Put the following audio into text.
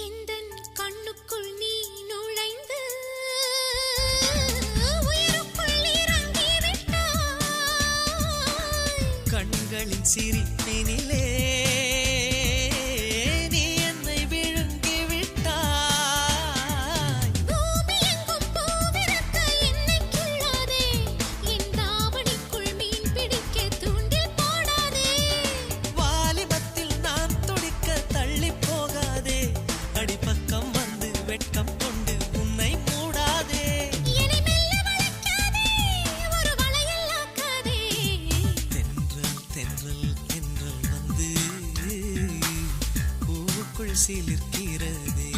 எந்தன் கண்ணுக்குள் நீ நுழைந்து உயிருக்குள் இறங்கி விட்டாய். கண்களின் சிரிப்பினிலே நீ என்னை விழுங்கி விட்டாய். பூமி எங்கும் பூவிருக்க என்னை கிள்ளாதே. என் தாவணிக்குள் மீன் பிடிக்க தூண்டில் போடாதே. வாலிபத்தில் நான் துடிக்க தள்ளி போகாதே. அடிப்பக்கம் வந்து வெட்கம் கொண்டு உன்னை மூடாதே. என்னை மெல்ல வளைக்காதே, ஒரு வளையல் ஆக்காதே. தென்றல் தென்றல் தென்றல் வந்து பூவுக்குள் சிலிர்க்கிறதே.